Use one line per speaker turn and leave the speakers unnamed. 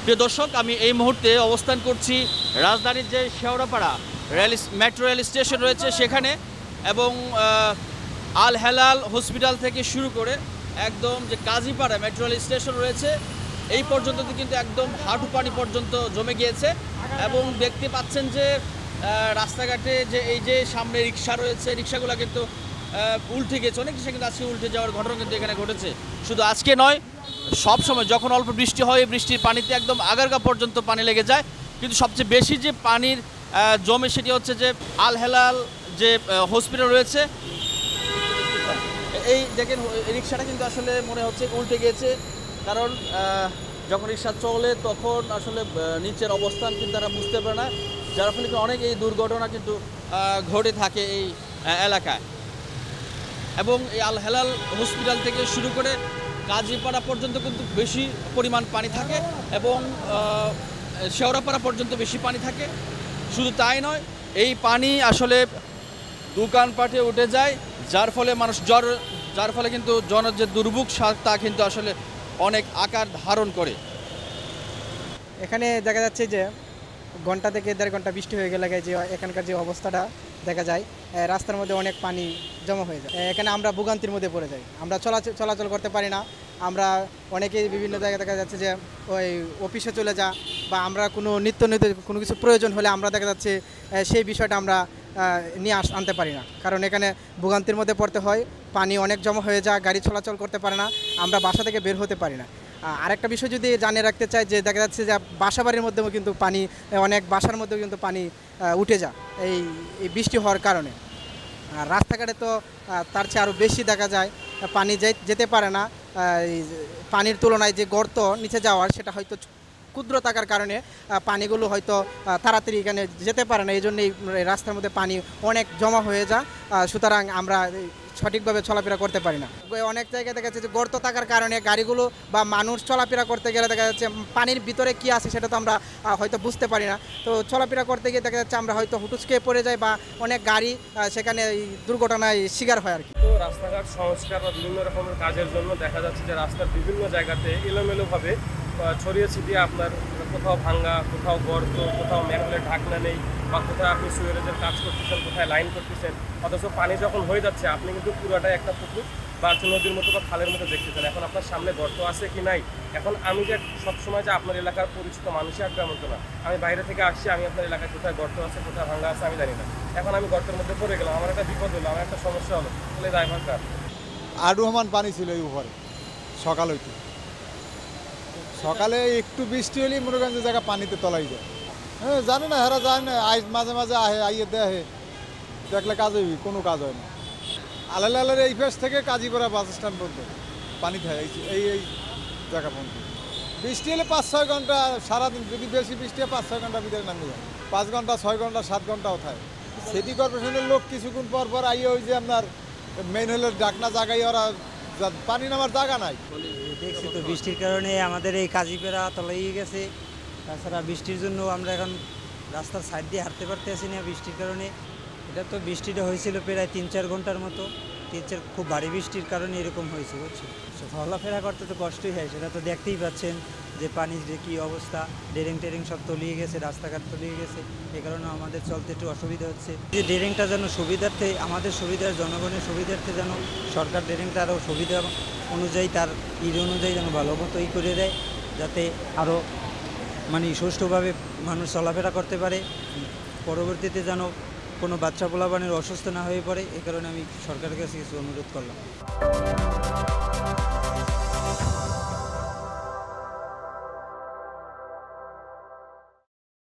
প্রিয় দর্শক, আমি এই মুহূর্তে অবস্থান করছি রাজধানীর যে শেওড়াপাড়া মেট্রো রেল স্টেশন রয়েছে সেখানে, এবং আল হেলাল হসপিটাল থেকে শুরু করে একদম যে কাজীপাড়া মেট্রো রেল স্টেশন রয়েছে এই পর্যন্ত কিন্তু একদম হাঁটু পানি পর্যন্ত জমে গিয়েছে। এবং দেখতে পাচ্ছেন যে রাস্তাঘাটে যে এই যে সামনে রিক্সা রয়েছে, রিক্সাগুলো কিন্তু উল্টে গেছে, অনেক রিক্সা কিন্তু আজকে উল্টে যাওয়ার ঘটনা কিন্তু এখানে ঘটেছে। শুধু আজকে নয়, সব সময় যখন অল্প বৃষ্টি হয় বৃষ্টির পানিতে একদম আগারগা পর্যন্ত পানি লেগে যায়। কিন্তু সবচেয়ে বেশি যে পানির জমে সেটি হচ্ছে যে আল হেলাল যে হসপিটাল রয়েছে, এই দেখেন রিক্সাটা কিন্তু আসলে মনে হচ্ছে উল্টে গিয়েছে, কারণ যখন রিক্সা চলে তখন আসলে নিচের অবস্থান কিন্তু তারা বুঝতে পারে না, যার ফলে অনেক এই দুর্ঘটনা কিন্তু ঘটে থাকে এই এলাকায়। এবং এই আল হেলাল হসপিটাল থেকে শুরু করে কাজীপাড়া পর্যন্ত কিন্তু বেশি পরিমাণ পানি থাকে, এবং শেওড়াপাড়া পর্যন্ত বেশি পানি থাকে। শুধু তাই নয়, এই পানি আসলে দোকানপাটে উঠে যায়, যার ফলে যার ফলে কিন্তু যে দুর্ভোগ তা কিন্তু আসলে অনেক আকার ধারণ করে।
এখানে দেখা যাচ্ছে যে ঘন্টা থেকে 1.5 ঘন্টা বৃষ্টি হয়ে গেলে যে এখানকার যে অবস্থাটা দেখা যায়, রাস্তার মধ্যে অনেক পানি জমা হয়ে যায়। এখানে আমরা ভোগান্তির মধ্যে পড়ে যাই, আমরা চলাচল করতে পারি না। আমরা অনেকেই বিভিন্ন জায়গায় দেখা যাচ্ছে যে ওই অফিসে চলে যা, বা আমরা কোনো নিত্য কোনো কিছু প্রয়োজন হলে আমরা দেখা যাচ্ছে সেই বিষয়টা আমরা নিয়ে আনতে পারি না, কারণ এখানে ভোগান্তির মধ্যে পড়তে হয়। পানি অনেক জমা হয়ে যায়, গাড়ি চলাচল করতে পারে না, আমরা বাসা থেকে বের হতে পারি না। আরেকটা বিষয় যদি জানিয়ে রাখতে চাই, যে দেখা যাচ্ছে যে বাসাবাড়ির মধ্যেও কিন্তু পানি, অনেক বাসার মধ্যেও কিন্তু পানি উঠে যায় এই বৃষ্টি হওয়ার কারণে। আর রাস্তাঘাটে তো তার চেয়ে আরও বেশি দেখা যায়, পানি যেতে পারে না। পানির তুলনায় যে গর্ত নিচে যাওয়ার, সেটা হয়তো ক্ষুদ্র থাকার কারণে পানিগুলো হয়তো তাড়াতাড়ি এখানে যেতে পারে না, এই জন্যই রাস্তার মধ্যে পানি অনেক জমা হয়ে যায়। সুতরাং আমরা সঠিকভাবে চলাফেরা করতে পারি না। অনেক জায়গায় দেখা যাচ্ছে যে গর্ত থাকার কারণে গাড়িগুলো বা মানুষ চলাফেরা করতে গেলে দেখা যাচ্ছে পানির ভিতরে কি আছে সেটা তো আমরা হয়তো বুঝতে পারি না। তো চলাফেরা করতে গিয়ে দেখা যাচ্ছে আমরা হয়তো হুটুস্কে পড়ে যাই, বা অনেক গাড়ি সেখানে দুর্ঘটনায় শিকার হয় আর কি।
তো রাস্তাঘাট সংস্কার বা বিভিন্ন রকমের কাজের জন্য দেখা যাচ্ছে যে রাস্তার বিভিন্ন জায়গাতে এলোমেলোভাবে ছড়িয়ে ছিটিয়ে আপনার কোথাও ভাঙ্গা, কোথাও গর্ত, কোথাও ম্যানহোলের ঢাকনা নেই, বা কোথাও আপনি সুইরেজের কাজ করতেছেন, কোথায় লাইন করতেছেন, অথচ পানি যখন হয়ে যাচ্ছে আপনি কিন্তু পুরোটাই একটা পুকুর বা নদীর মতো বা খালের মতো দেখতেছেন। এখন আপনার সামনে গর্ত আছে কি নাই, এখন আমি যে সবসময় যে আপনার এলাকার পরিচিত মানুষই আসবে এমন তো না। আমি বাইরে থেকে আসছি, আমি আপনার এলাকায় কোথায় গর্ত আছে, কোথায় ভাঙ্গা আছে আমি জানি না। এখন আমি গর্তের মধ্যে পড়ে গেলাম, আমার একটা বিপদ হলো, আমার একটা সমস্যা হলো, তাহলে ড্রাইভার কার?
আডুহমান পানি ছিল এই উপরে সকাল হইতে। সকালে একটু বৃষ্টি হলেই মনে করেন যে জায়গা পানিতে তলাই যায়। হ্যাঁ, জানে না, হেরা জানে না, মাঝে মাঝে আইয়ে দেখে, দেখলে কাজ হইবি, কোনো কাজ হয় না। আলালের এই ফেস থেকে কাজীপাড়া বাস স্ট্যান্ড পর্যন্ত পানি থাকে, এই জায়গা পর্যন্ত। বৃষ্টি হলে 5-6 ঘন্টা, সারাদিন যদি বেশি বৃষ্টি হয় 5-6 ঘন্টার ভিতরে নামে যায়। 5 ঘন্টা, 6 ঘন্টা, 7 ঘন্টাও থাকে। সিটি কর্পোরেশনের লোক কিছুক্ষণ পর আইয়ে ওই যে আপনার মেইন হলের ডাকনা জায়গায় ওরা পানি নামার জায়গা নাই।
দেখছি তো বৃষ্টির কারণে আমাদের এই কাজীপাড়া তলাইয়ে গেছে। তাছাড়া বৃষ্টির জন্য আমরা এখন রাস্তার সাইড দিয়ে হাঁটতে পারতেছি না বৃষ্টির কারণে। এটা তো বৃষ্টিটা হয়েছিল প্রায় 3-4 ঘন্টার মতো। খুব ভারী বৃষ্টির কারণে এরকম হয়েছে, বুঝছো। চলাফেরা করতে তো কষ্টই হয়, সেটা তো দেখতেই পাচ্ছেন যে পানির যে কী অবস্থা, ড্রেন সব তলিয়ে গেছে, রাস্তাঘাট তলিয়ে গেছে। এই কারণে আমাদের চলতে একটু অসুবিধা হচ্ছে। যে ড্রেনটা যেন সুবিধার্থে, আমাদের সুবিধার, জনগণের সুবিধার্থে যেন সরকার ড্রেনটা আরও সুবিধা অনুযায়ী, তার অনুযায়ী যেন ভালো মতো করে দেয়, যাতে আরও সুষ্ঠুভাবে মানুষ চলাফেরা করতে পারে। পরবর্তীতে যেন কোনো বাচ্চা পোলাপানের অসুস্থ না হয়ে পড়ে, এই কারণে আমি সরকারের কাছে কিছু অনুরোধ করলাম।